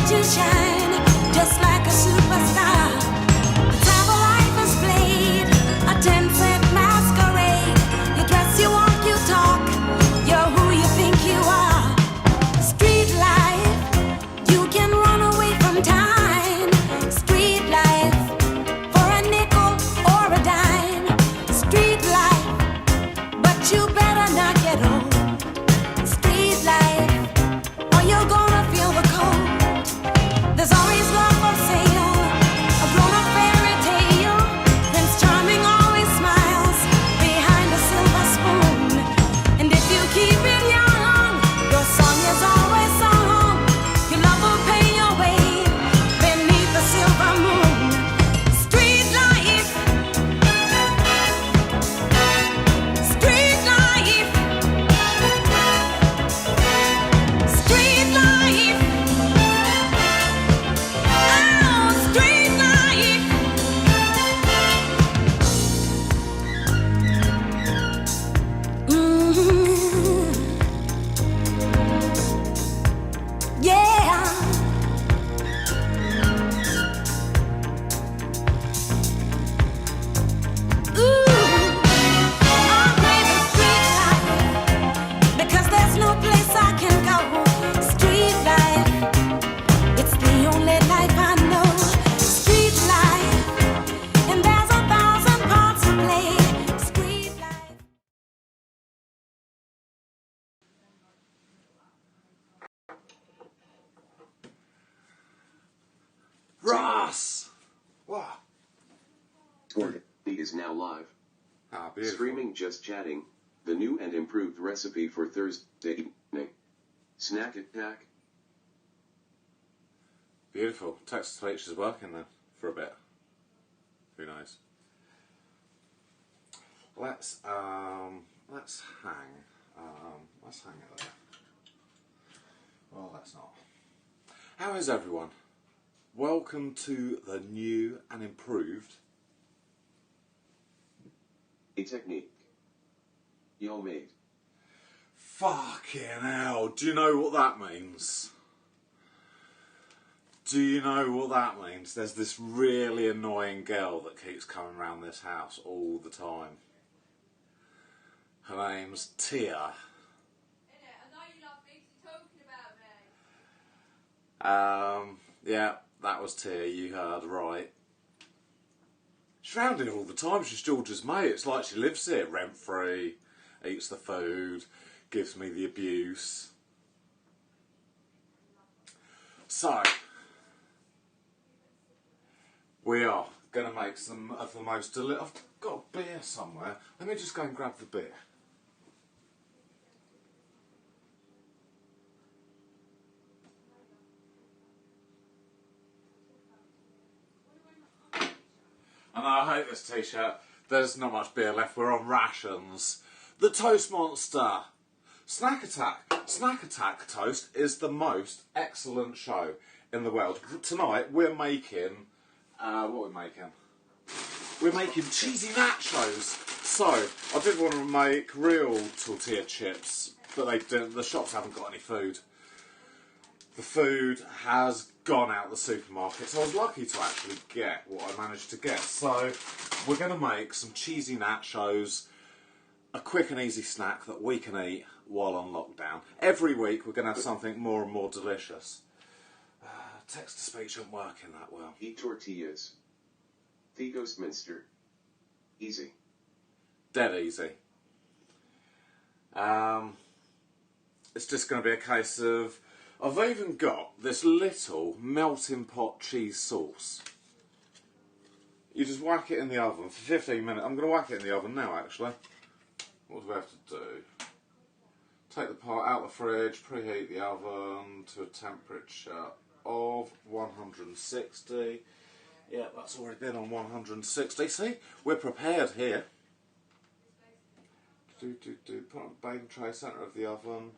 to shine, just like a superstar. The time of life is played, a 10-cent masquerade. You dress, you walk, you talk, you're who you think you are. Street life, you can run away from time. Street life, for a nickel or a dime. Street life, but you better not get old. Street life, or you're gonna feel the cold. There's always love for sale, a grown-up fairy tale. Prince Charming always smiles behind a silver spoon. And if you keep it young, your song is always sung. Your love will pay your way beneath the silver moon. Street life, street life, street life. Oh, street life. Yeah. I'm craving street life because there's no place I can go. Street life, it's the only life I know. Street life, and there's 1,000 parts to play. Street life. Ross! What? Torg is now live. Ah, beautiful. Streaming Just Chatting, the new and improved recipe for Thursday evening. Snack attack. Beautiful. Text to speech is working then for a bit. Who knows? Let's hang. Let's hang it there. Well, let's not. How is everyone? Welcome to the new and improved. A technique. Y'all made. Fucking hell. Do you know what that means? Do you know what that means? There's this really annoying girl that keeps coming around this house all the time. Her name's Tia. I know you love me 'cause you're talking about me. Yeah, that was Tia, you heard right. She's round here all the time, she's George's mate. It's like she lives here rent-free, eats the food, gives me the abuse. So, we are going to make some of the most delicious... I've got a beer somewhere. Let me just go and grab the beer. And I hate this t-shirt. There's not much beer left. We're on rations. The Toast Monster. Snack Attack. Snack Attack Toast is the most excellent show in the world. Tonight we're making... what are we making? We're making cheesy nachos. So, I did want to make real tortilla chips, but they didn't. The shops haven't got any food. The food has gone out the supermarket, so I was lucky to actually get what I managed to get. So we're going to make some cheesy nachos, a quick and easy snack that we can eat while on lockdown. Every week we're going to have something more and more delicious. Text-to-speech isn't working that well. Eat tortillas. The Ghostminster. Easy. Dead easy. It's just going to be a case of... I've even got this little melting pot cheese sauce. You just whack it in the oven for 15 minutes. I'm going to whack it in the oven now, actually. What do we have to do? Take the pot out of the fridge, preheat the oven to a temperature of 160. Yeah, that's already been on 160. See, we're prepared here. Put on a baking tray, centre of the oven.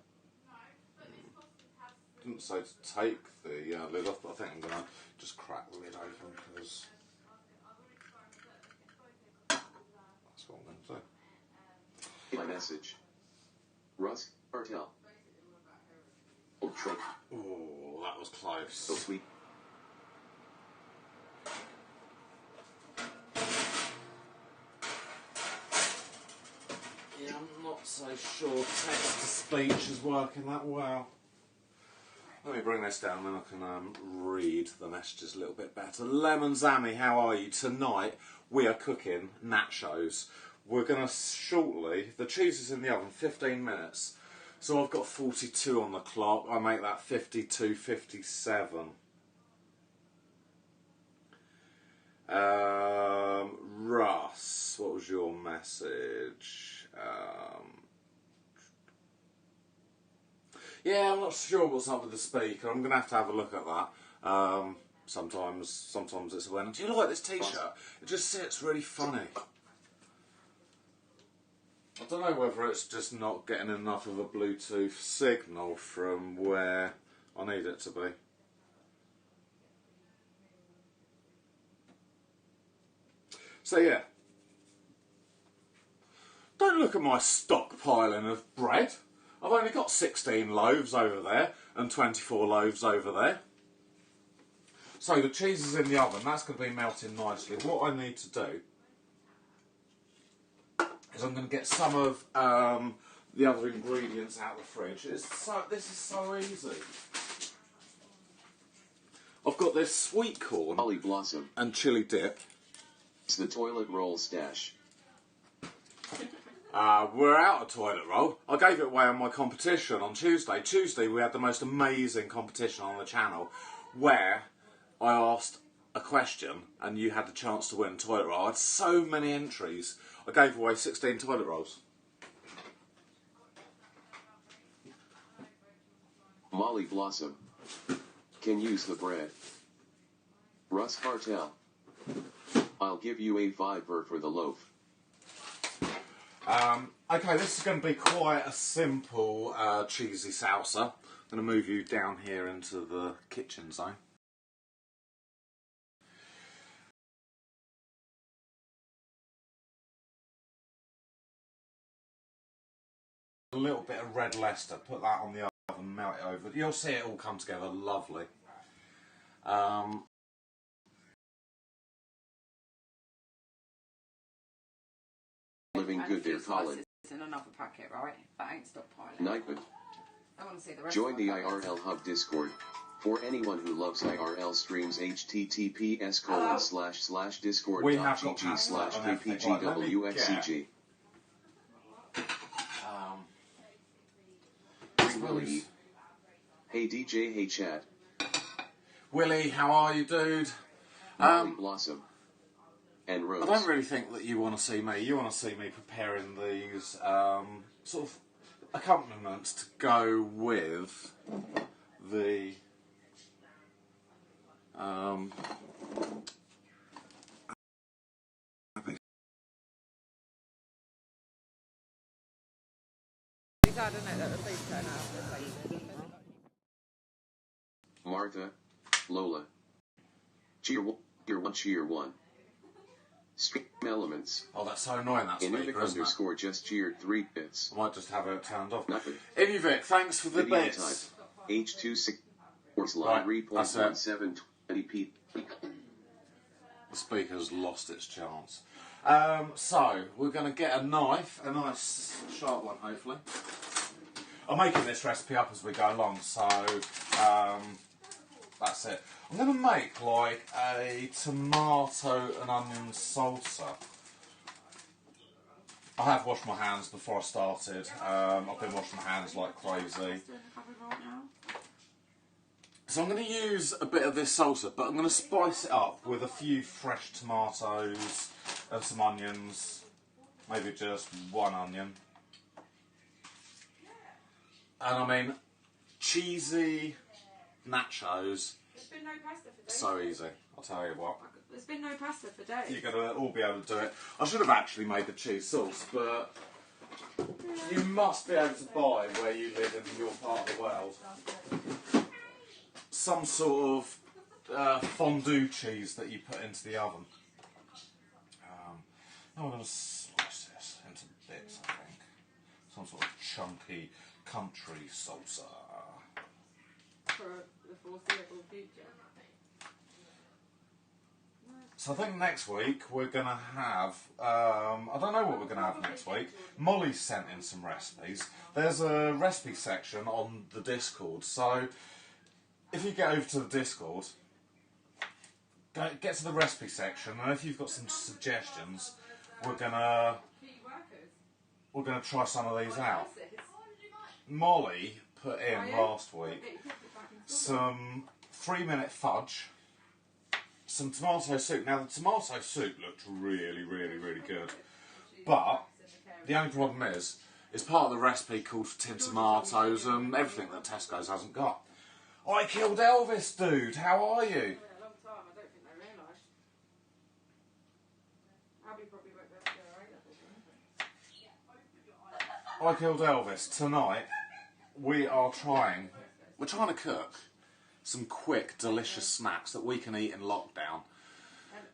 Didn't say to take the lid off, but I think I'm going to just crack the lid open because that's what I'm going to do. My message. Russ Bartel. Oh, that was close. So sweet. Yeah, I'm not so sure text-to-speech is working that well. Let me bring this down and I can read the messages a little bit better. Lemon Zammy, how are you? Tonight we are cooking nachos. We're going to shortly, the cheese is in the oven, 15 minutes. So I've got 42 on the clock. I make that 52, 57. Russ, what was your message? Yeah, I'm not sure what's up with the speaker. I'm going to have a look at that. Sometimes it's a win. Do you like this t-shirt? It just sits really funny. I don't know whether it's just not getting enough of a Bluetooth signal from where I need it to be. So yeah, don't look at my stockpiling of bread. I've only got 16 loaves over there and 24 loaves over there. So the cheese is in the oven, that's going to be melting nicely. What I need to do is I'm going to get some of the other ingredients out of the fridge. This is so easy. I've got this sweet corn Holly Blossom. and chili dip. It's the toilet roll stash. We're out of toilet roll. I gave it away on my competition on Tuesday. Tuesday we had the most amazing competition on the channel where I asked a question and you had the chance to win a toilet roll. I had so many entries. I gave away 16 toilet rolls. Molly Blossom. Can use the bread. Russ Hartel. I'll give you a $5 for the loaf. Okay, this is going to be quite a simple cheesy salsa. I'm going to move you down here into the kitchen zone. A little bit of red Leicester, put that on the oven, melt it over. You'll see it all come together lovely. Living good there, Colin. In another packet, right? That ain't stockpiling. Nightman. I want to see the rest. Join of the my packets. IRL Hub Discord. For anyone who loves IRL streams, We have got https://discord.gg/kpgwxcg. Willie. Hey DJ, hey chat. Willie, how are you, dude? Molly Blossom. And I Rose. don't really think that you want to see me. You want to see me preparing these sort of accompaniments to go with the Martha. Lola. Cheer 1, cheer 1. Stream elements. Oh, that's so annoying, that speaker, Inuvic isn't it? underscore just cheered 3 bits. I might just have it turned off. Nothing. Inuvic, thanks for the Video bits. type. H26 force line Right, that's it. 3.1720p. The speaker's lost its chance. So, we're going to get a knife, a nice sharp one, hopefully. I'm making this recipe up as we go along, so that's it. I'm going to make like a tomato and onion salsa. I have washed my hands before I started. I've been washing my hands like crazy. So I'm going to use a bit of this salsa, but I'm going to spice it up with a few fresh tomatoes and some onions. Maybe just one onion. And I mean, cheesy nachos, There's been no pasta for days. so easy. I'll tell you what. There's been no pasta for days. You're going to all be able to do it. I should have actually made the cheese sauce, but you must be able to buy where you live in your part of the world some sort of fondue cheese that you put into the oven. Now I'm going to slice this into bits, I think. Some sort of chunky country salsa. For the foreseeable future. So I think next week we're going to have, I don't know what we're going to have next week. Molly sent in some recipes. There's a recipe section on the Discord, so if you get over to the Discord, get to the recipe section, and if you've got some suggestions, we're gonna try some of these out. Molly put in last week some 3-minute fudge, some tomato soup. Now the tomato soup looked really, really, really good, but the only problem is part of the recipe called for tin tomatoes and everything that Tesco's hasn't got. I killed Elvis, dude. How are you? Yeah, a long time. I don't think they realised. Abby probably won't be able to go I killed Elvis. Tonight we're trying to cook some quick, delicious snacks that we can eat in lockdown.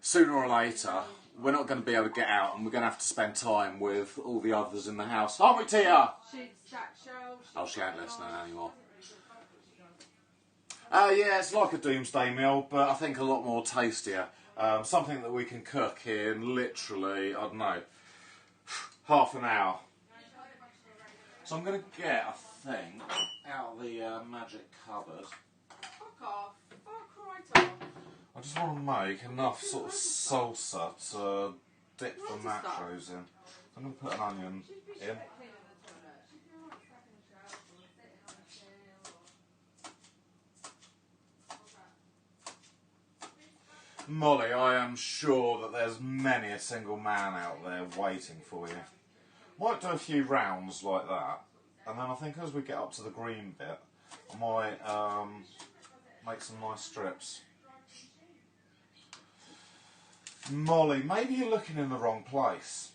Sooner or later, we're not going to be able to get out, and we're going to have to spend time with all the others in the house. Aren't we, Tia? She'd stack shelves. Oh, she ain't listening anymore. Yeah, it's like a doomsday meal, but I think a lot more tastier. Something that we can cook in literally, I don't know, half an hour. So I'm going to get, I think, out of the magic cupboard. Fuck off. Fuck right off. I just want to make enough sort of salsa to dip the nachos in. I'm going to put an onion in. Molly, I am sure that there's many a single man out there waiting for you. Might do a few rounds like that, and then I think as we get up to the green bit, I might make some nice strips. Molly, maybe you're looking in the wrong place.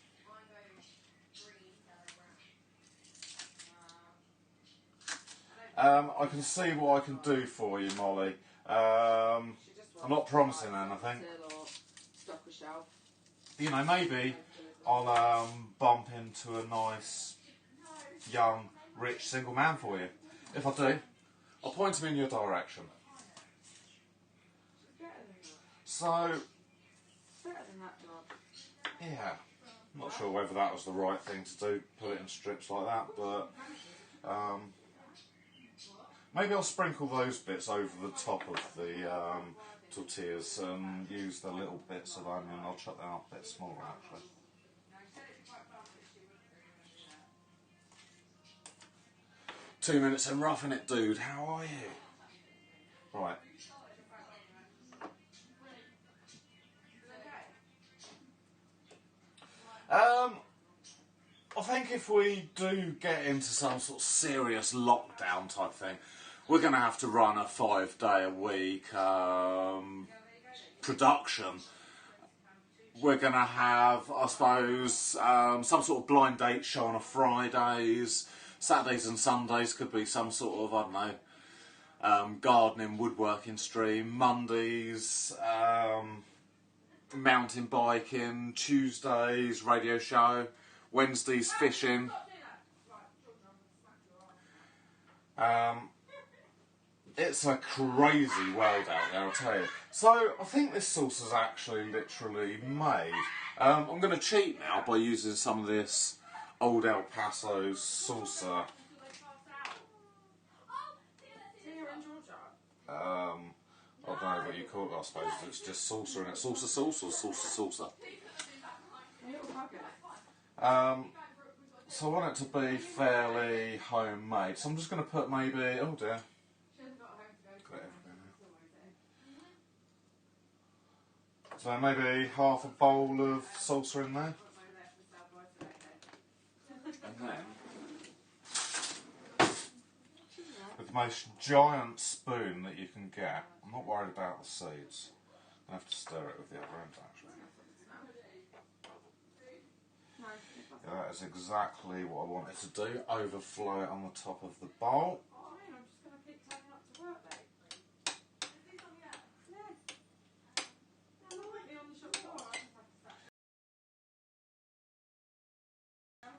I can see what I can do for you, Molly. I'm not promising anything. Stock a shelf. You know, maybe I'll bump into a nice, young, rich single man for you. If I do, I'll point him in your direction. So, Better than that, Rob. yeah, I'm not sure whether that was the right thing to do, put it in strips like that, but maybe I'll sprinkle those bits over the top of the tortillas and use the little bits of onion. I'll chop them up a bit smaller actually. Two minutes and roughing it, dude. How are you? Right. I think if we do get into some sort of serious lockdown type thing, we're going to have to run a 5-day-a-week production. We're going to have, I suppose, some sort of blind date show on a Fridays. Saturdays and Sundays could be some sort of, I don't know, gardening, woodworking stream. Mondays, mountain biking. Tuesdays, radio show. Wednesdays, fishing. It's a crazy world out there, I'll tell you. So, I think this sauce is actually literally made. I'm going to cheat now by using some of this Old El Paso salsa. I don't know what you call it, I suppose. It's just salsa in it. Salsa sauce or salsa? So I want it to be fairly homemade. So I'm just going to put maybe, oh dear. So maybe half a bowl of salsa in there. And then, with the most giant spoon that you can get, I'm not worried about the seeds. I have to stir it with the other end actually. Yeah, that is exactly what I wanted to do. Overflow it on the top of the bowl.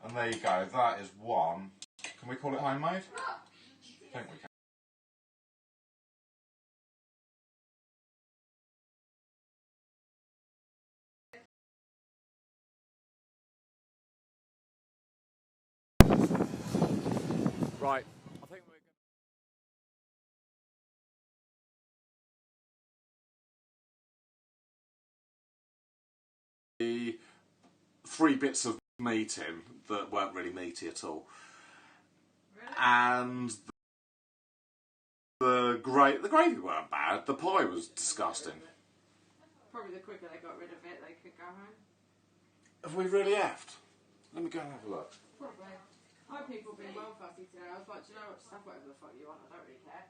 And there you go, that is one. Can we call it homemade? I think we can. Right. I think we're the 3 bits of meat in that weren't really meaty at all. And the gravy weren't bad. The pie was disgusting. Probably the quicker they got rid of it, they could go home. Have we really effed? Let me go and have a look. Probably. I had people being well fussy today. I was like, do you know what? Just have whatever the fuck you want. I don't really care.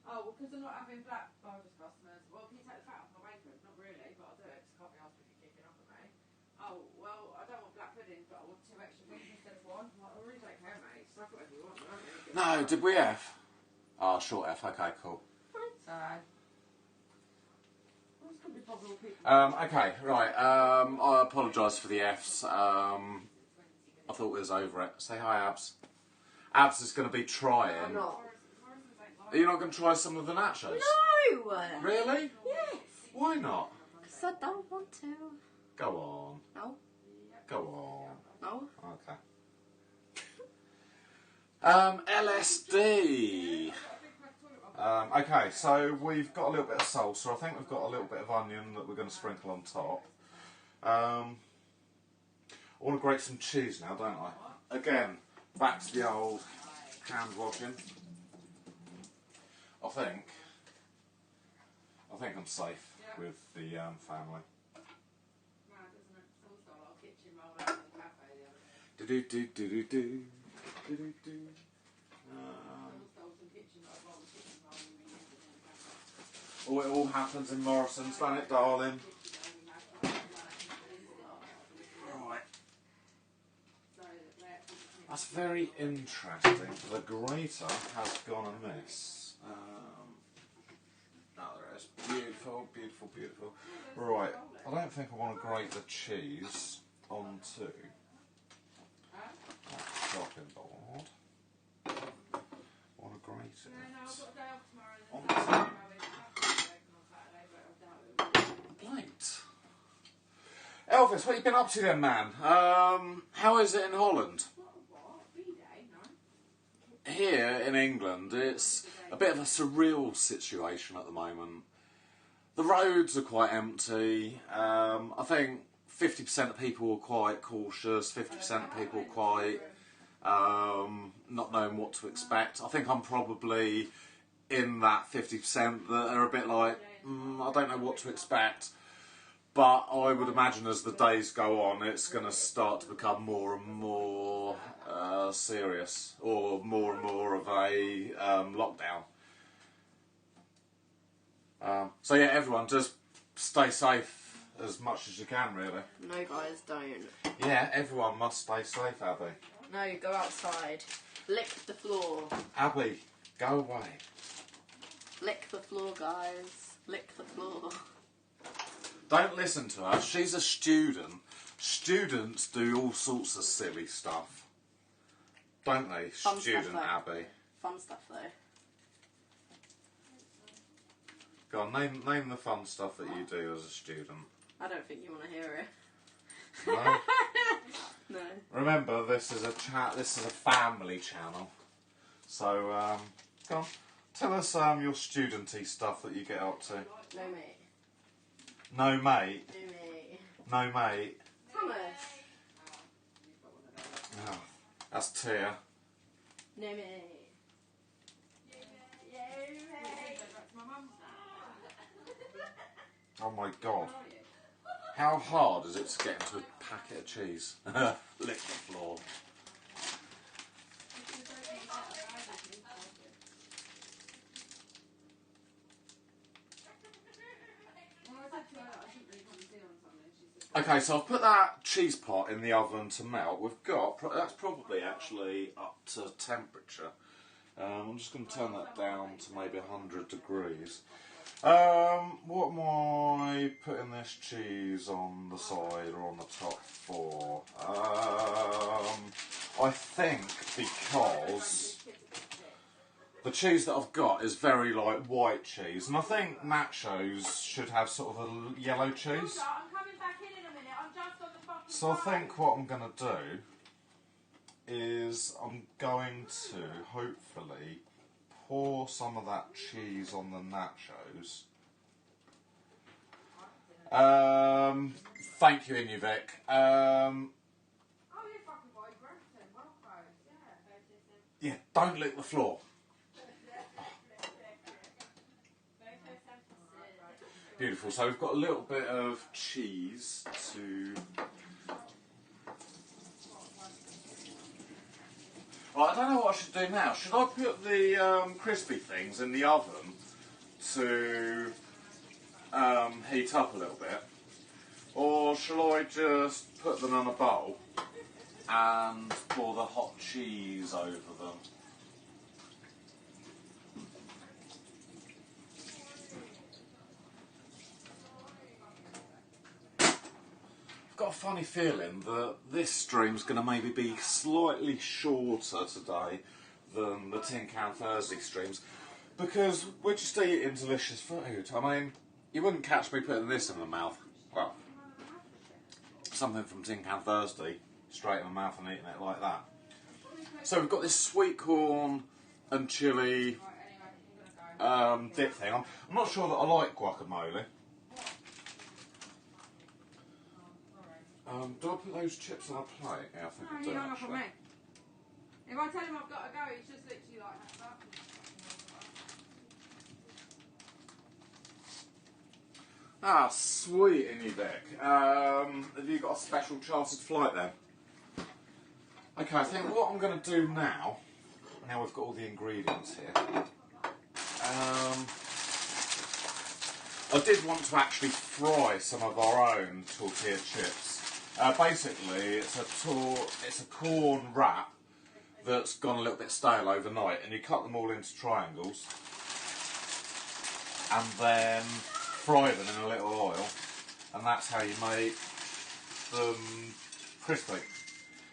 Oh, well, because I'm not having black Bulgars customers. Well, can you take the fat off my bacon? Not really, but I'll do it. Just can't be asked if you're kicking off at me. Oh, well, I don't want black pudding, but I want 2 extra wings instead of 1. I'm like, I really don't care, mate. Just have whatever you want. I don't really give a No, fuck. did we F? Oh, short F. Okay, cool. So, I just couldn't be bothered with people. Okay, right. I apologise for the Fs. I thought we was over it. Say hi, Abs. Abs is going to be trying. I'm not. Are you not going to try some of the nachos? No! Really? Yes. Why not? Because I don't want to. Go on. No. Go No. on. Okay. LSD. Okay, so we've got a little bit of salsa. I think we've got a little bit of onion that we're going to sprinkle on top. I want to grate some cheese now, don't I? Again, back to the old hand washing. I think I'm safe with the family. Mad, isn't it? Someone stole our kitchen roll out in the cafe the other day. Do do do do do do do do. Someone stole some kitchen roll we were using in the cafe. Oh, it all happens in Morrison's, don't it, darling? Right. That's very interesting. The grater has gone amiss. Oh, there it is. Beautiful, beautiful, beautiful. Right, I don't think I want to grate the cheese onto that chopping board. I want to grate it onto plate. Elvis, what have you been up to then, man? How is it in Holland? Here in England, it's a bit of a surreal situation at the moment. The roads are quite empty. I think 50% of people are quite cautious, 50% of people are quite not knowing what to expect. I think I'm probably in that 50% that are a bit like, I don't know what to expect. But I would imagine as the days go on, it's going to start to become more and more serious, or more and more of a lockdown. So yeah, everyone, just stay safe as much as you can, really. No, guys, don't. Yeah, everyone must stay safe, Abby. No, go outside. Lick the floor. Abby, go away. Lick the floor, guys. Lick the floor. Don't listen to her. She's a student. Students do all sorts of silly stuff. Don't they, Fun stuff, student though. Abby? Fun stuff, though. Go on, name the fun stuff that you do as a student. I don't think you want to hear it. No? No. Remember, this is a family channel. So, go on. Tell us your studenty stuff that you get up to. No, mate. No mate. No, mate. No mate. Thomas. Oh, that's Tia. No, mate. Oh my god. How hard is it to get into a packet of cheese? Lick the floor. Okay, so I've put that cheese pot in the oven to melt. We've got, that's probably actually up to temperature. I'm just going to turn that down to maybe 100 degrees. What am I putting this cheese on the side or on the top for? I think because the cheese that I've got is very like white cheese, and I think nachos should have sort of a yellow cheese. So I think what I'm going to do is I'm going to hopefully pour some of that cheese on the nachos. Thank you, Inuvik. Oh, yeah, fucking boy, Brampton, well close, yeah. Yeah, don't lick the floor. Beautiful. So we've got a little bit of cheese to. Well, I don't know what I should do now. Should I put the crispy things in the oven to heat up a little bit, or shall I just put them in a bowl and pour the hot cheese over them? Got a funny feeling that this stream's going to maybe be slightly shorter today than the Tin Can Thursday streams, because we're just eating delicious food. I mean, you wouldn't catch me putting this in my mouth. Well, something from Tin Can Thursday straight in my mouth and eating it like that. So we've got this sweet corn and chilli dip thing. I'm not sure that I like guacamole. Do I put those chips on a plate? Yeah, I think I No, do you hung up on actually. me. If I tell him I've got to go, he's just literally like that. Ah, sweet Inuvik. Have you got a special chartered flight then? Okay, I think what I'm going to do now we've got all the ingredients here, I did want to actually fry some of our own tortilla chips. Basically, it's a corn wrap that's gone a little bit stale overnight, and you cut them all into triangles and then fry them in a little oil, and that's how you make them crispy.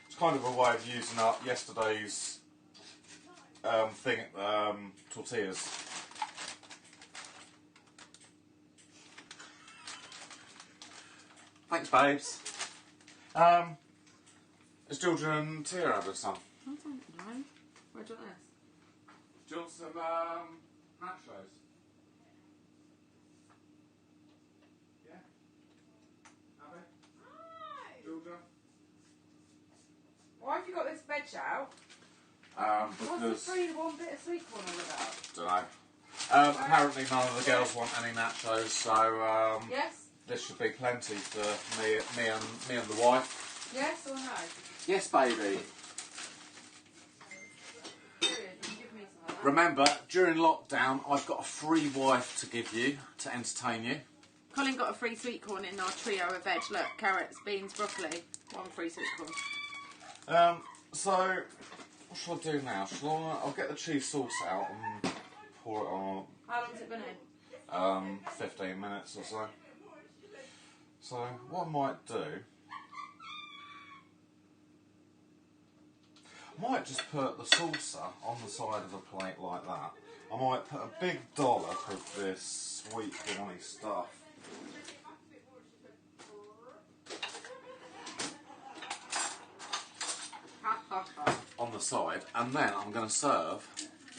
It's kind of a way of using up yesterday's tortillas. Thanks, babes. Is Georgia and Tia having some? I don't know. Where do you want this? Do you want some nachos? Yeah? Abby? Georgia? Why have you got this veg out? What's the Because, free one bit of sweet corn all about? don't know. Apparently none of the girls want any nachos, so Yes? this should be plenty for me and the wife. Yes or no? Yes, baby. Serious, you can give me some of that. Remember, during lockdown, I've got a free wife to give you to entertain you. Colin got a free sweet corn in our trio of veg. Look, carrots, beans, broccoli. One free sweet corn. So, what shall I do now? I'll get the cheese sauce out and pour it on. How long's it been in? 15 minutes or so. So, what I might do, I might just put the salsa on the side of a plate like that. I might put a big dollop of this sweet corny stuff on the side, and then I'm going to serve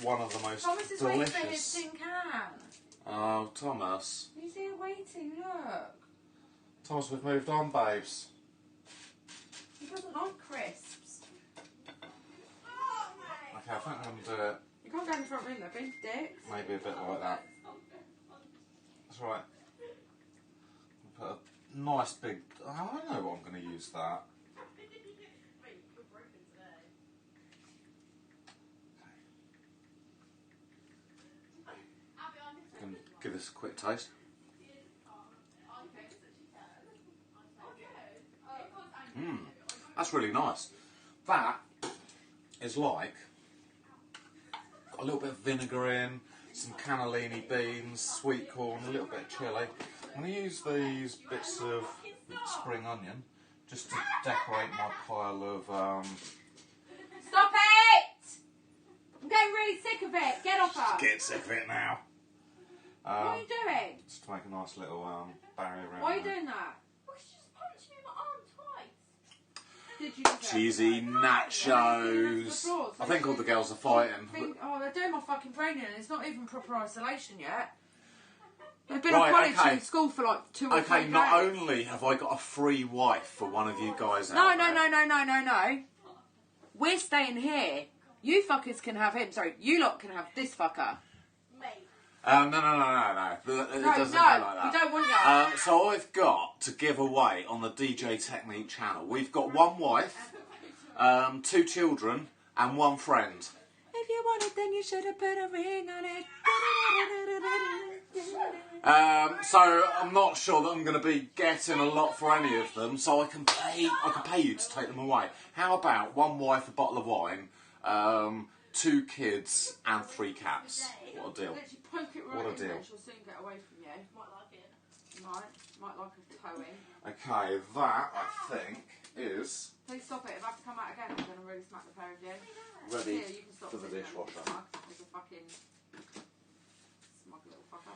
one of the most Thomas is waiting for his delicious. tin can. Oh, Thomas. He's here waiting, look. Thomas, we've moved on, babes. He doesn't like crisps. Okay, I think I'm going to do it You can't go in the front room, they're big dicks. maybe a bit like that. That's right. Put a nice big. Oh, I know what I'm going to use that. Can give this a quick taste. That's really nice. That is like got a little bit of vinegar in, some cannellini beans, sweet corn, a little bit of chilli. I'm going to use these bits of spring onion just to decorate my pile of. Stop it! I'm getting really sick of it. Get off her. Get sick of it now. What are you doing? Just to make a nice little barrier around. Why are you there. doing that? Well, she just punched me in my arm twice. did you deserve cheesy it? nachos. I think all the girls are fighting. Oh, they're doing my fucking training and it's not even proper isolation yet. They've been Right, on college okay. in school for like 2 or 3 Okay, days. not only have I got a free wife for one of you guys No. out there, We're staying here. You fuckers can have him. Sorry, you lot can have this fucker. No. It doesn't go like that. we don't want that. So I've got to give away on the DJ Technique channel. We've got 1 wife, 2 children, and 1 friend. If you want it, then you should have put a ring on it. So I'm not sure that I'm going to be getting a lot for any of them. So I can pay you to take them away. How about 1 wife, a bottle of wine, 2 kids, and 3 cats? What a deal! Literally poke it right What a in deal. there, she'll soon get away from you. Might like it. Might like a towing. Okay, that I think is Please stop it. If I have to come out again, I'm going to really smack the pair of you. ready Here, you can stop for the sitting there. dishwasher. There's a fucking smug little fucker.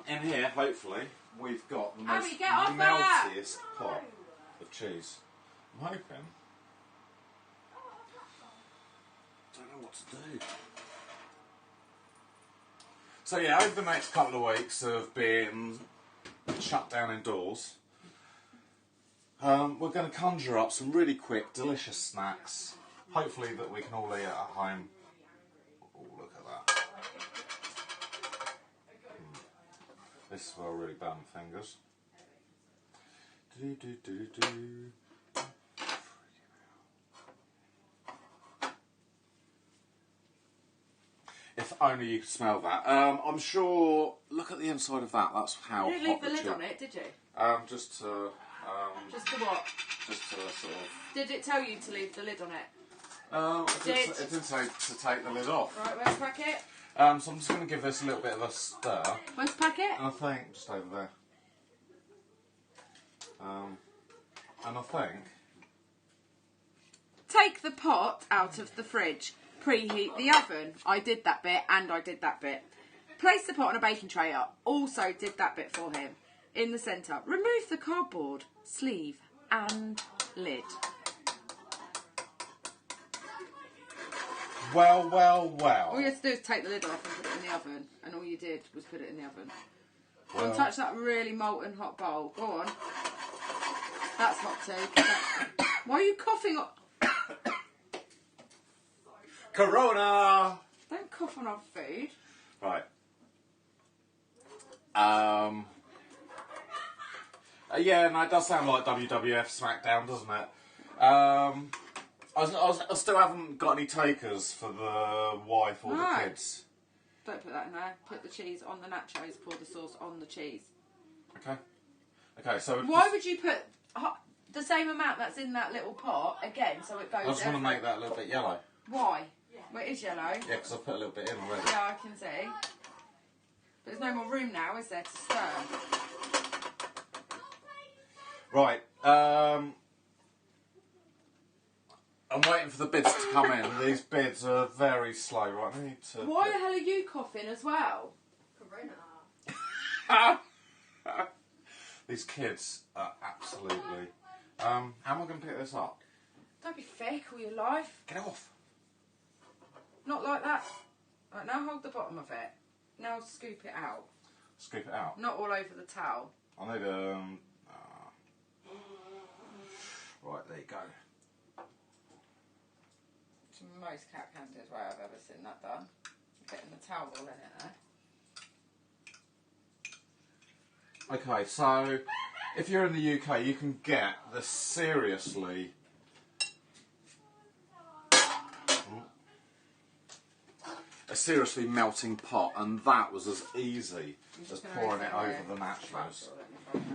In here, hopefully, we've got the Abby, most get off that! meltiest pot of cheese. I'm hoping. Don't know what to do. So yeah, over the next couple of weeks of being shut down indoors, we're going to conjure up some really quick, delicious snacks. Hopefully that we can all eat at home. Oh, look at that. This will really burn my fingers. If only you could smell that. I'm sure. Look at the inside of that. That's how You didn't hot leave the lid chip- on it, did you? Just to, Just to what? just to sort of. Did it tell you to leave the lid on it? It did say to take the lid off. Right, where's the packet? So I'm just going to give this a little bit of a stir. Where's the packet? And I think just over there. And I think. Take the pot out of the fridge. Preheat the oven. I did that bit and I did that bit. Place the pot on a baking tray. I also did that bit for him. In the centre. Remove the cardboard, sleeve and lid. Well. All you have to do is take the lid off and put it in the oven. And all you did was put it in the oven. Well. Don't touch that really molten hot bowl. Go on. That's hot too. Why are you coughing? Corona! Don't cough on our food. Right. Yeah, no, it does sound like WWF SmackDown, doesn't it? I still haven't got any takers for the wife or No. the kids. Don't put that in there. Put the cheese on the nachos. Pour the sauce on the cheese. Okay, so... Why would you put the same amount that's in that little pot again so it goes I just want to everywhere? make that a little bit yellow. Why? Well, it is yellow. Yeah, because I put a little bit in already. Yeah, I can see. But there's no more room now, is there, to stir? Right, I'm waiting for the bids to come in. These bids are very slow, right? I need to... Why the hell are you coughing as well? Corona. These kids are absolutely... how am I going to pick this up? Don't be fake all your life. Get off! Not like that. Right, now hold the bottom of it. Now scoop it out. Scoop it out. Not all over the towel. I need Right, there you go. It's the most cat-handed way I've ever seen that done. Getting the towel in it there. Okay, so if you're in the UK, you can get the seriously melting pot, and that was as easy as pouring it over the nachos.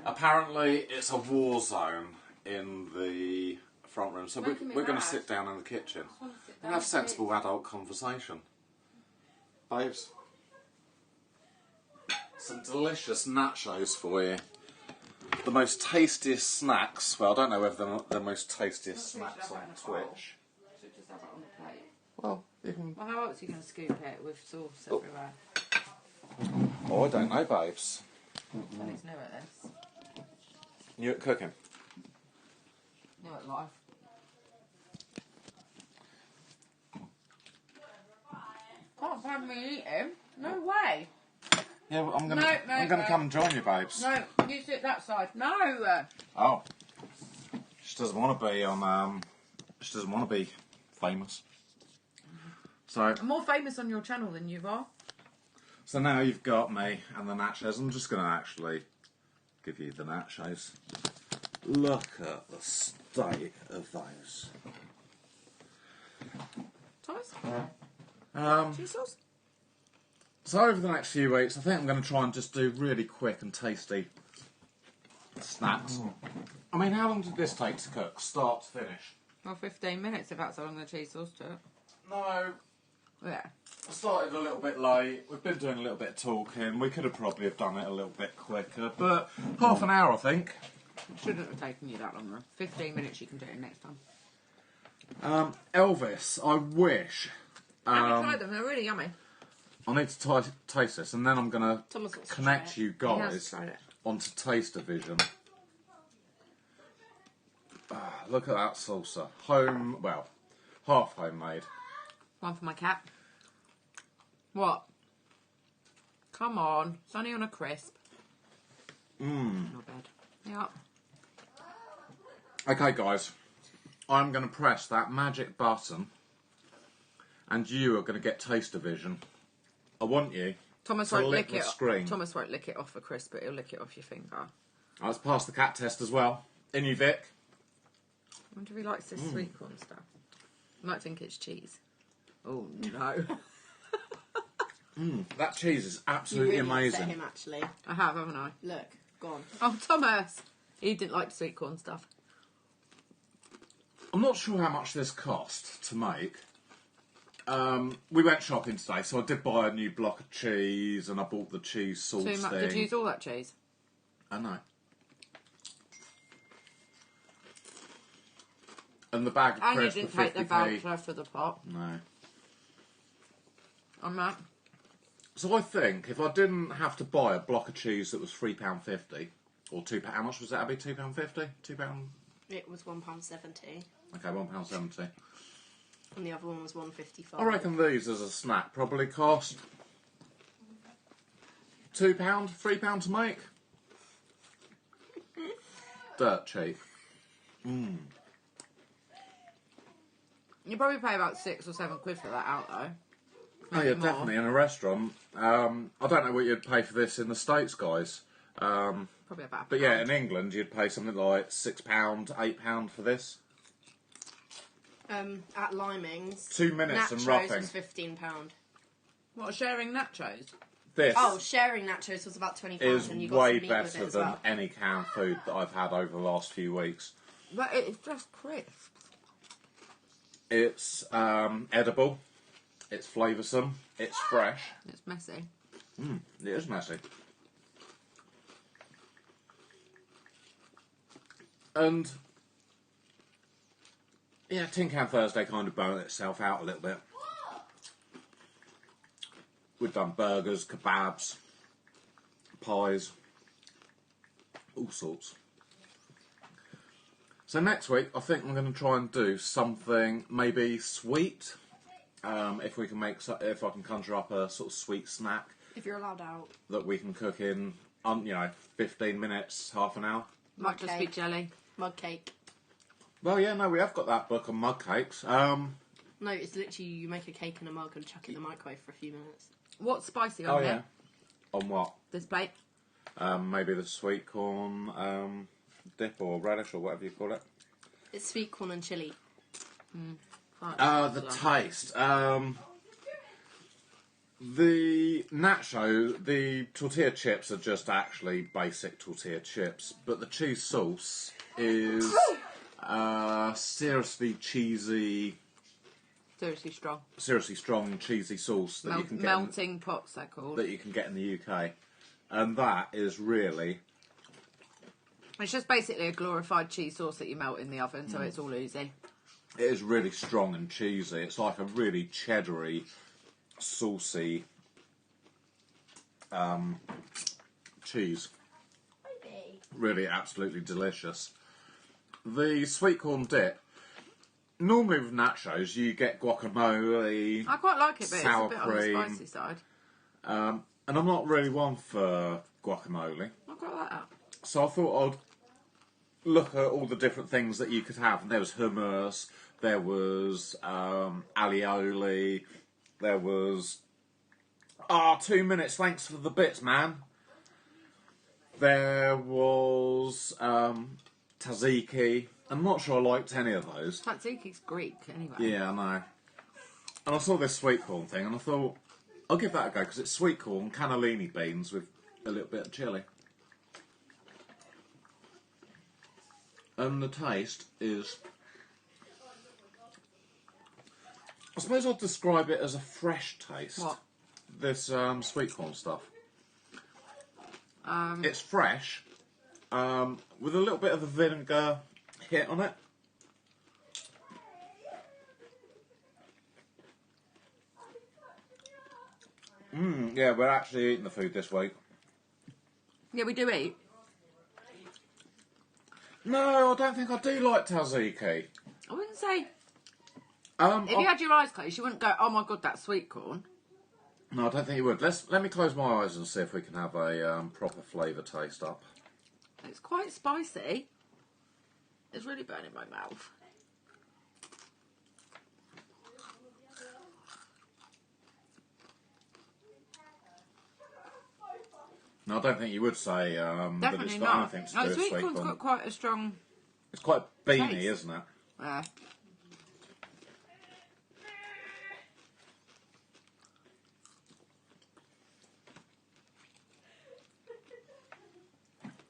Apparently, it's a war zone in the front room, so Making me we're going mad. to sit down in the kitchen I want to sit and down have and sensible adult conversation. Babes, some delicious nachos for you. The most tastiest snacks. Well, I don't know whether they're not the most tastiest I think we should snacks have on it in a bowl. Twitch. Should just have it on the plate. Well, you can. Well, how else are you going to scoop it with sauce everywhere? Oh, I don't know, babes. Penny's new at this. You at cooking? New at life. Can't find me eating. No way. Yeah, well, I'm gonna No, come and join you, babes. No, you sit that side. No. Oh. She doesn't want to be on. She doesn't want to be famous. So. I'm more famous on your channel than you are. So now you've got me and the nachos. I'm just going to actually give you the nachos. Look at the state of those. Thomas? Cheese sauce? So over the next few weeks, I think I'm going to try and just do really quick and tasty snacks. I mean, how long did this take to cook, start to finish? Well, 15 minutes if that's how long the cheese sauce took. No, Yeah. I started a little bit late. We've been doing a little bit of talking. We could have probably have done it a little bit quicker, but half an hour, I think. It shouldn't have taken you that long though. 15 minutes you can do it next time. Elvis, I wish. Have you tried them? They're really yummy. I need to taste this, and then I'm going to Thomas wants to connect try it. you He has guys tried it. onto Taster Vision. Look at that salsa. Half homemade. One for my cat. What? Come on. It's only on a crisp. Not bad. Yeah. Okay, guys. I'm going to press that magic button, and you are going to get Taster Vision. I want you Thomas to won't lick lick the it. screen. Thomas won't lick it off a crisp, but he'll lick it off your finger. Let's pass the cat test as well. In you, Vic. I wonder if he likes this sweet corn stuff. I might think it's cheese. Oh no. That cheese is You absolutely really upset amazing. him, actually. I have, haven't I? Look, gone. Oh, Thomas! He didn't like sweet corn stuff. I'm not sure how much this cost to make. We went shopping today, so I did buy a new block of cheese, and I bought the cheese sauce Too much. thing. Did you use all that cheese? I know. And the bag of And you crisps didn't for take the 50p. voucher for the pot. No. I'm not. So I think if I didn't have to buy a block of cheese that was £3.50, or £2, how much was that, Abby? £2.50? £2? It was £1.70, Okay, £1.70. and the other one was £1.55. I reckon these as a snack probably cost £2, £3 to make. Dirt cheap. You probably pay about £6 or £7 for that out though. Oh yeah, Maybe more. definitely in a restaurant. I don't know what you'd pay for this in the States, guys. Probably about. But yeah, in England you'd pay something like £6, £8 for this. At Limings, 2 minutes nachos and roughing. was £15. What, sharing nachos? This Oh, sharing nachos was about £20, is and you got way some meat with better it as than well. any canned food that I've had over the last few weeks. But it's just crisp. It's edible, it's flavoursome, it's fresh. It's messy. It is messy. And yeah, Tin Can Thursday kind of burned itself out a little bit. We've done burgers, kebabs, pies, all sorts. So next week, I think I'm going to try and do something maybe sweet. If we can if I can conjure up a sort of sweet snack If you're allowed out. that we can cook in, 15 minutes, half an hour. Might just be Cake. jelly. Mug cake. Well, yeah, no, we have got that book on mug cakes. No, it's literally you make a cake in a mug and chuck it in the microwave for a few minutes. What's spicy on here? On what? This plate. Maybe the sweet corn dip or radish or whatever you call it. It's sweet corn and chilli. The taste. The nacho, the tortilla chips are just actually basic tortilla chips, but the cheese sauce is seriously cheesy, Seriously strong. cheesy sauce that you can get Melting pots, they're called. that you can get in the UK, and that is really. It's just basically a glorified cheese sauce that you melt in the oven, so it's all oozy. It is really strong and cheesy. It's like a really cheddary, saucy cheese. Really absolutely delicious. The sweet corn dip normally with nachos you get guacamole, I quite like it, but sour it's a bit cream. on the spicy side. and I'm not really one for guacamole. I quite like that. So I thought I'd look at all the different things that you could have. And there was hummus, there was alioli, there was... 2 minutes, thanks for the bits, man. There was tzatziki. I'm not sure I liked any of those. Tzatziki's Greek, anyway. Yeah, I know. And I saw this sweet corn thing and I thought, I'll give that a go because it's sweet corn, cannellini beans with a little bit of chilli. And the taste is... I suppose I'd describe it as a fresh taste. What? This sweet corn stuff. It's fresh, with a little bit of a vinegar hit on it. Yeah, we're actually eating the food this week. Yeah, we do eat. No, I don't think I do like tzatziki. I wouldn't say... If If you had your eyes closed, you wouldn't go, oh my god, that's sweet corn. No, I don't think you would. Let me close my eyes and see if we can have a proper flavour taste up. It's quite spicy. It's really burning my mouth. No, I don't think you would say that it's Definitely got not. anything to No, do with sweet sweet corn's corn. got quite a strong... It's quite beany, taste. isn't it?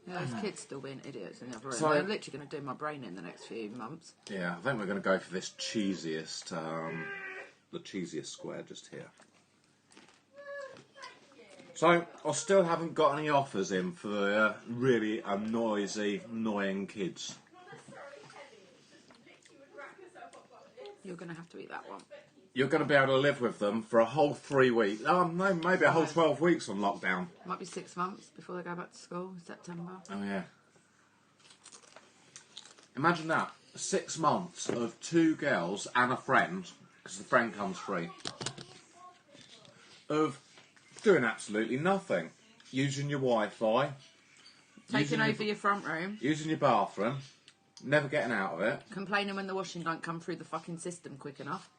Yeah, those kids still being idiots in the other room. So- They're literally going to do my brain in the next few months. Yeah, I think we're going to go for this cheesiest, the cheesiest square just here. So, I still haven't got any offers in for the really noisy, annoying kids. You're going to have to eat that one. You're going to be able to live with them for a whole 3 weeks. Oh, no, maybe a whole 12 weeks on lockdown. Might be 6 months before they go back to school in September. Oh, yeah. Imagine that. 6 months of 2 girls and a friend, because the friend comes free, of doing absolutely nothing. Using your Wi-Fi. Taking over your front room. Using your bathroom. Never getting out of it. Complaining when the washing don't come through the fucking system quick enough.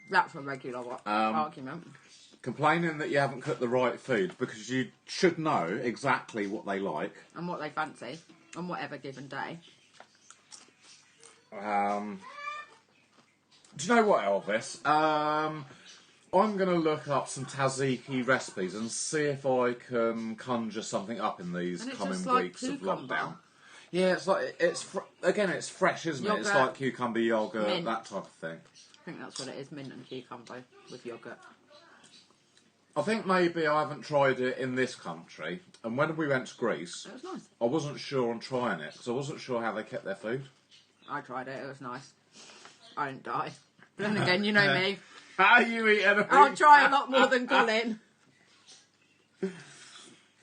That's a regular argument. Complaining that you haven't cooked the right food because you should know exactly what they like. And what they fancy on whatever given day. Do you know what, Elvis? I'm going to look up some tzatziki recipes and see if I can conjure something up in these And it's coming just like weeks of cucumber. lockdown. Yeah, it's like it's fresh, isn't it? It's Yogurt, like cucumber yogurt, mint. that type of thing. I think that's what it is, mint and cucumber with yoghurt. I think maybe I haven't tried it in this country, and when we went to Greece, It was nice. I wasn't sure on trying it because I wasn't sure how they kept their food. I tried it, it was nice. I didn't die. But then again, you know me. How you eat anything? I'll try a lot more than Colin.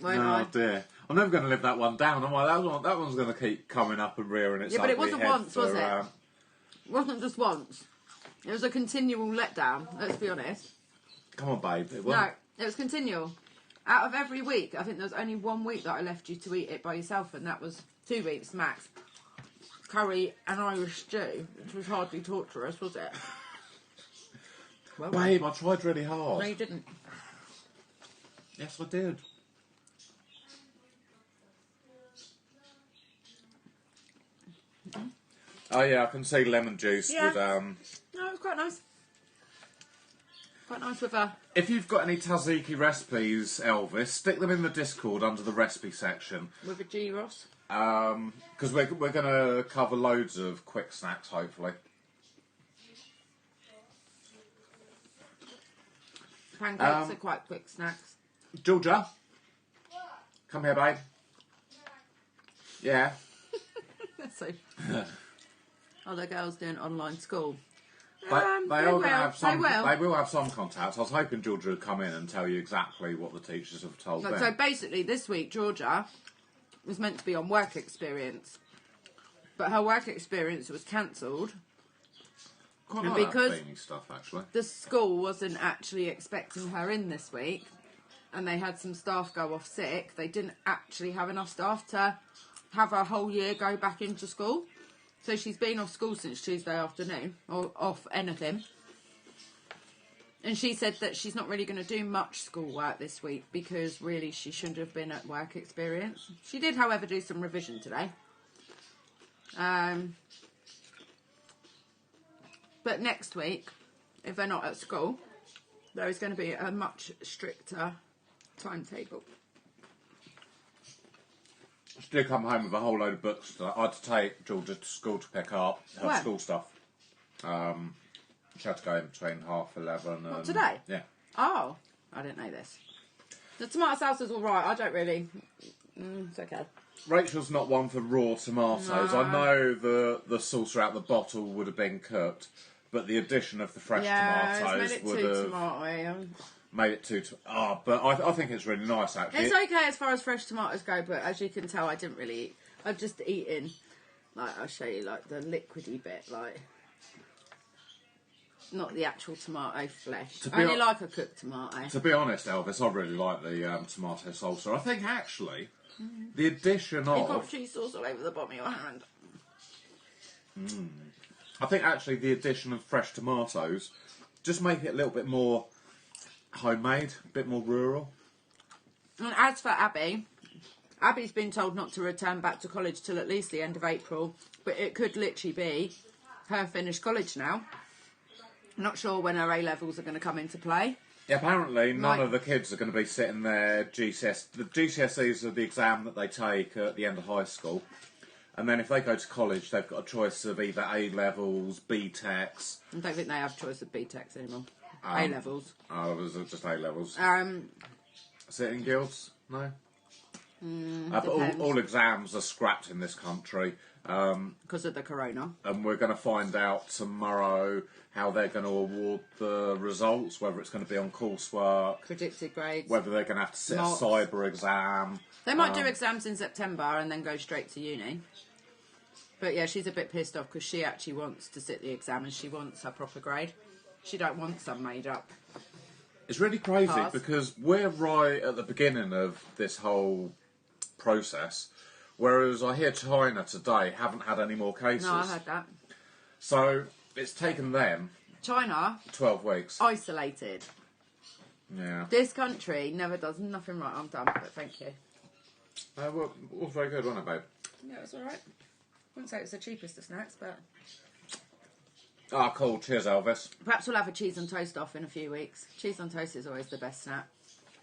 Won't Oh I? dear. I'm never going to live that one down, am I? That one's going to keep coming up and rearing its Yeah, but it ugly wasn't head once, was for, it? It wasn't just once. It was a continual letdown, let's be honest. Come on, babe. It No, wasn't. it was continual. Out of every week, I think there was only 1 week that I left you to eat it by yourself, and that was 2 weeks max. Curry and Irish stew, which was hardly torturous, was it? Well, Babe, I tried really hard. no, you didn't. Yes, I did. Oh yeah, I can see lemon juice Yeah. with No, it was quite nice. Quite nice with a... If you've got any tzatziki recipes, Elvis, stick them in the Discord under the recipe section. With a gyros. Because we're going to cover loads of quick snacks, hopefully. Pancakes are quite quick snacks. Georgia, come here, babe. Yeah. So, other girls doing online school. They are going to have some. They will. have some contacts. I was hoping Georgia would come in and tell you exactly what the teachers have told them. So basically, this week Georgia was meant to be on work experience, but her work experience was cancelled Quite And like because- that beanie stuff, actually. The school wasn't actually expecting her in this week, and they had some staff go off sick. They didn't actually have enough staff to have her whole year go back into school. So she's been off school since Tuesday afternoon, or off anything. And she said that she's not really going to do much schoolwork this week because really she shouldn't have been at work experience. She did, however, do some revision today. But next week, if they're not at school, there is going to be a much stricter timetable. She did come home with a whole load of books that I had to take Georgia to school to pick up her When? school stuff. She had to go in between 11:30 and... What, today? Yeah. Oh, I didn't know this. The tomato salsa's all right. I don't really... it's okay. Rachel's not one for raw tomatoes. No. I know the sauce out the bottle would have been cooked, but the addition of the fresh tomatoes it's would made it too have tomatoey. made it too... but I think it's really nice, actually. It's okay as far as fresh tomatoes go, but as you can tell, I didn't really eat. I've just eaten, like, I'll show you, like, the liquidy bit, like... Not the actual tomato flesh. To be I only hon- like a cooked tomato. To be honest, Elvis, I really like the tomato salsa. I think, actually, the addition You've got of... cheese sauce all over the bottom of your hand. I think, actually, the addition of fresh tomatoes just make it a little bit more homemade, a bit more rural. And as for Abby, Abby's been told not to return back to college till at least the end of April, but it could literally be her finished college now. Not sure when her A-levels are going to come into play. Yeah, apparently, none Like- of the kids are going to be sitting there GCSE. The GCSEs are the exam that they take at the end of high school. And then if they go to college, they've got a choice of either A-levels, B-Techs. I don't think they have choice of B-Techs anymore. A-levels. Oh, it was just A-levels. Um, Sitting guilds? No? But depends. all exams are scrapped in this country. because of the corona. And we're going to find out tomorrow how they're going to award the results, whether it's going to be on coursework, Predicted grades. whether they're going to have to sit Marks. a cyber exam. They might do exams in September and then go straight to uni. But yeah, she's a bit pissed off because she actually wants to sit the exam and she wants her proper grade. She don't want some made up. It's really crazy Pass. because we're right at the beginning of this whole process, whereas I hear China today haven't had any more cases. No, I heard that. So it's taken them China, 12 weeks. isolated. Yeah. This country never does nothing right. I'm done, but thank you. Well, all very good, wasn't it, babe? Yeah, it was alright. Wouldn't say it's the cheapest of snacks, but... Ah, cool. Cheers, Elvis. Perhaps we'll have a cheese and toast off in a few weeks. Cheese on toast is always the best snack.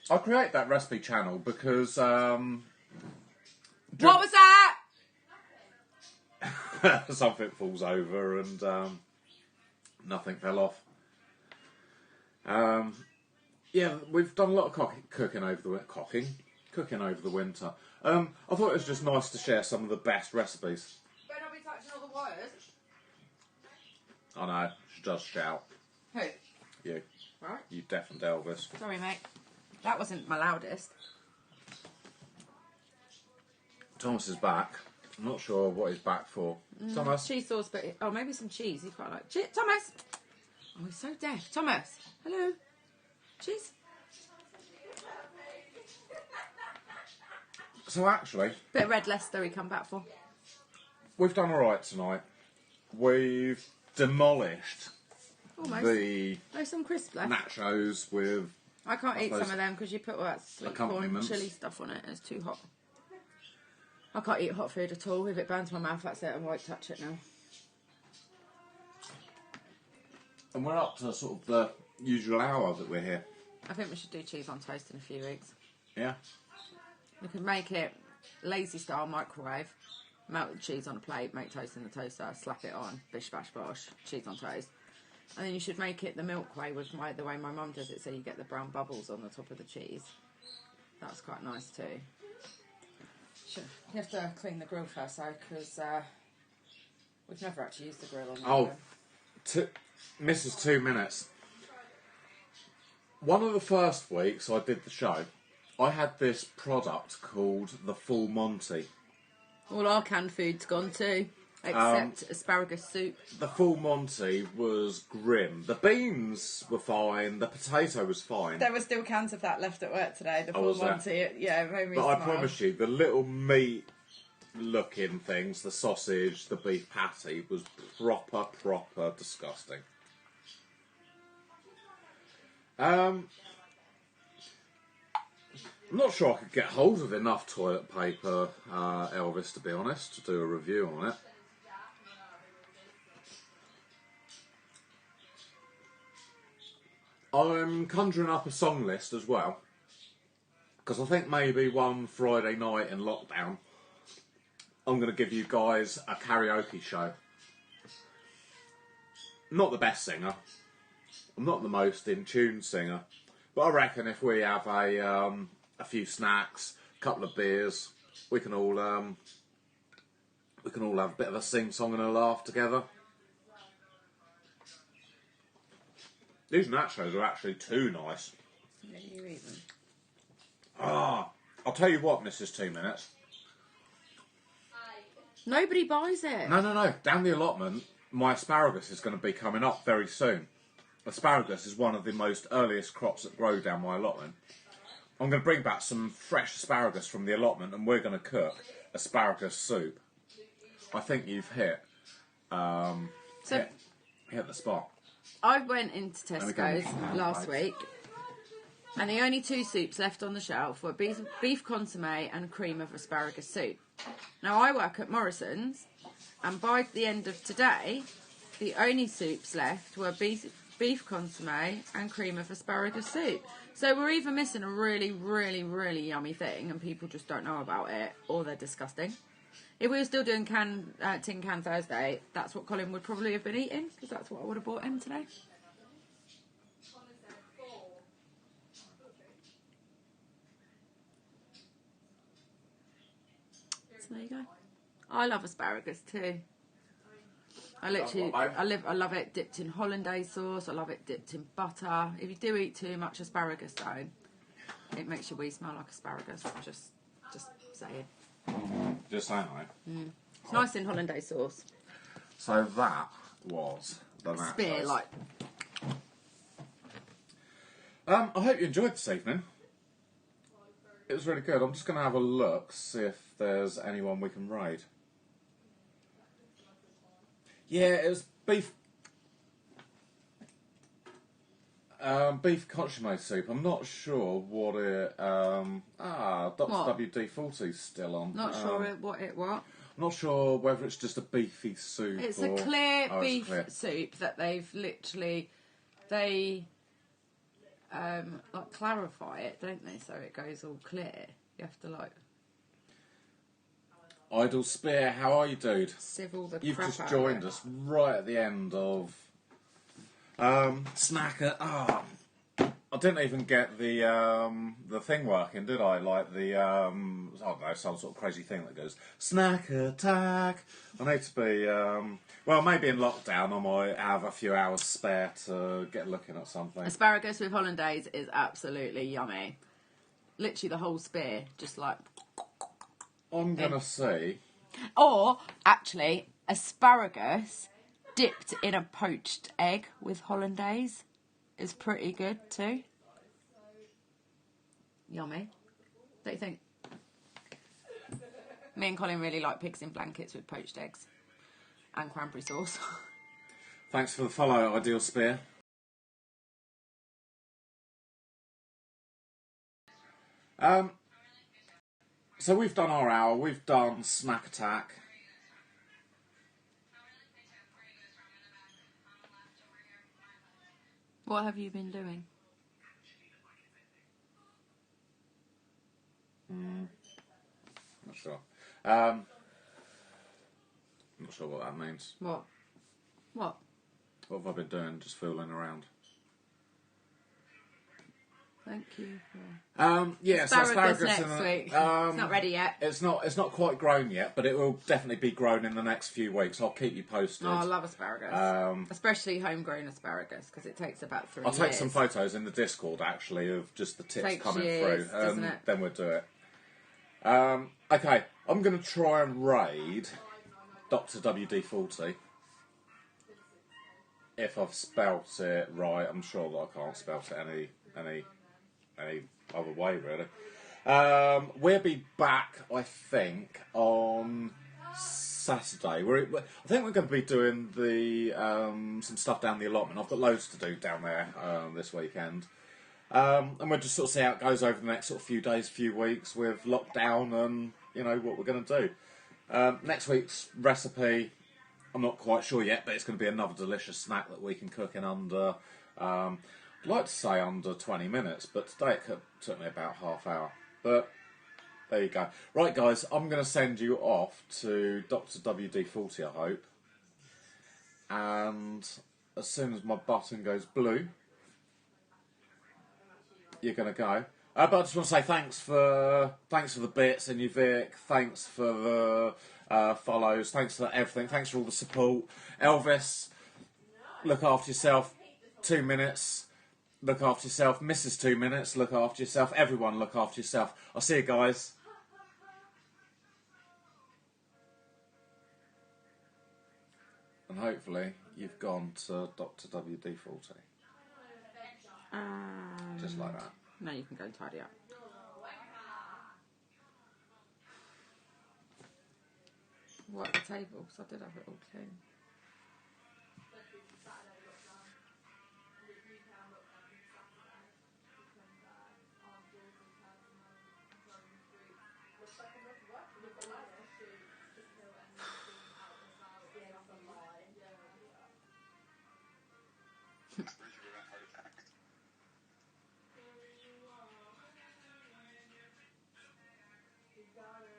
I'll create that recipe channel because What was that? something falls over and nothing fell off. Yeah, we've done a lot of cooking over the winter. I thought it was just nice to share some of the best recipes. Better not be touching all the wires. I know, she does shout. Who? You. Right. You deafened Elvis. Sorry, mate. That wasn't my loudest. Thomas is back. I'm not sure what he's back for. Thomas? Cheese sauce, but... Oh, maybe some cheese. You quite like... Thomas! Oh, he's so deaf. Thomas! Hello? Cheese? So actually, Bit of red Leicester he come back for. we've done alright tonight. We've demolished Almost. the Oh, some crisp left. nachos with... I can't eat suppose some of them because you put all that sweet corn accompaniments. chilli stuff on it and it's too hot. I can't eat hot food at all. If it burns my mouth, that's it. I won't touch it now. And we're up to sort of the usual hour that we're here. I think we should do cheese on toast in a few weeks. Yeah? We could make it lazy style microwave, melt the cheese on a plate, make toast in the toaster, slap it on, bish bash bosh, cheese on toast. And then you should make it the milk way with the way my mum does it, so you get the brown bubbles on the top of the cheese. That's quite nice too. Sure. You have to clean the grill first though, because we've never actually used the grill on the Oh, Mrs. 2 Minutes. One of the first weeks I did the show, I had this product called the Full Monty. All our canned food's gone too. Except asparagus soup. The full Monty was grim. The beans were fine. The potato was fine. There were still cans of that left at work today. The Oh, full was there? Monty. Yeah, it made me But I smile. promise you, the little meat-looking things, the sausage, the beef patty, was proper disgusting. I'm not sure I could get hold of enough toilet paper, Elvis, to be honest, to do a review on it. I'm conjuring up a song list as well, because I think maybe one Friday night in lockdown, I'm going to give you guys a karaoke show. Not the best singer, I'm not the most in tune singer, but I reckon if we have a few snacks, a couple of beers, we can all have a bit of a sing-song and a laugh together. These nachos are actually too nice. Yeah, you eat them. I'll tell you what, Mrs. 2 Minutes. Nobody buys it. No. Down the allotment, my asparagus is going to be coming up very soon. Asparagus is one of the most earliest crops that grow down my allotment. I'm going to bring back some fresh asparagus from the allotment and we're going to cook asparagus soup. I think you've hit the spot. I went into me go Tesco's and- last week, and the only two soups left on the shelf were beef consomme and cream of asparagus soup. Now, I work at Morrison's, and by the end of today, the only soups left were beef consomme and cream of asparagus soup. So we're either missing a really, really, really yummy thing, and people just don't know about it, or they're disgusting. If we were still doing Tin Can Thursday, that's what Colin would probably have been eating, because that's what I would have bought him today. So there you go. I love asparagus too. I love it dipped in hollandaise sauce. I love it dipped in butter. If you do eat too much asparagus though, it makes your wee smell like asparagus. Just saying. Just saying, right? It's nice in hollandaise sauce. So that was the nachos. Spear like. I hope you enjoyed this evening. It was really good. I'm just going to have a look, see if there's anyone we can raid. Yeah, it was beef consomme soup. I'm not sure what it... Dr. What? WD-40's still on. Not sure what. I'm not sure whether it's just a beefy soup It's or... a clear Oh, it's beef clear. soup that they've literally like clarify it, don't they? So it goes all clear. You have to like Idle Spear, how are you, dude? sieve all the You've crap just out joined of it. us right at the end of Snacker. I didn't even get the thing working, did I? Like the I don't know, some sort of crazy thing that goes snack attack. I need to be well, maybe in lockdown I might have a few hours spare to get looking at something. Asparagus with hollandaise is absolutely yummy. Literally the whole spear, just like. I'm gonna see. Or actually, asparagus dipped in a poached egg with hollandaise is pretty good too. Yummy. Don't you think? Me and Colin really like pigs in blankets with poached eggs and cranberry sauce. Thanks for the follow, Ideal Spear. So we've done our hour, we've done Snack Attack. What have you been doing? Not sure. Not sure what that means. What? What? What have I been doing? Just fooling around. Thank you. Yeah, so Asparagus asparagus next in week. It's not ready yet. It's not quite grown yet, but it will definitely be grown in the next few weeks. I'll keep you posted. Oh, I love asparagus. Especially homegrown asparagus, because it takes about 3 years. I'll take some photos in the Discord, actually, of just the tips Takes coming years, through, doesn't and it? then we'll do it. Okay, I'm going to try and raid Dr. WD-40. If I've spelt it right, I'm sure that I can't spell it any other way, really. We'll be back, I think, on Saturday. I think we're going to be doing the some stuff down the allotment. I've got loads to do down there this weekend. And we'll just sort of see how it goes over the next sort of few days, few weeks with lockdown and, you know, what we're going to do. Next week's recipe, I'm not quite sure yet, but it's going to be another delicious snack that we can cook in under, I'd like to say under 20 minutes, but today it took me about half hour. But there you go. Right, guys, I'm going to send you off to Dr. WD-40, I hope. And as soon as my button goes blue, you're going to go. But I just want to say thanks for the bits and your Vic. Thanks for the follows. Thanks for everything. Thanks for all the support. Elvis, look after yourself. 2 minutes. Look after yourself. Mrs. 2 minutes. Look after yourself. Everyone, look after yourself. I'll see you guys. And hopefully you've gone to Dr. WD-40. Just like that. No, you can go and tidy up. What, at the table? Because I did have it all clean.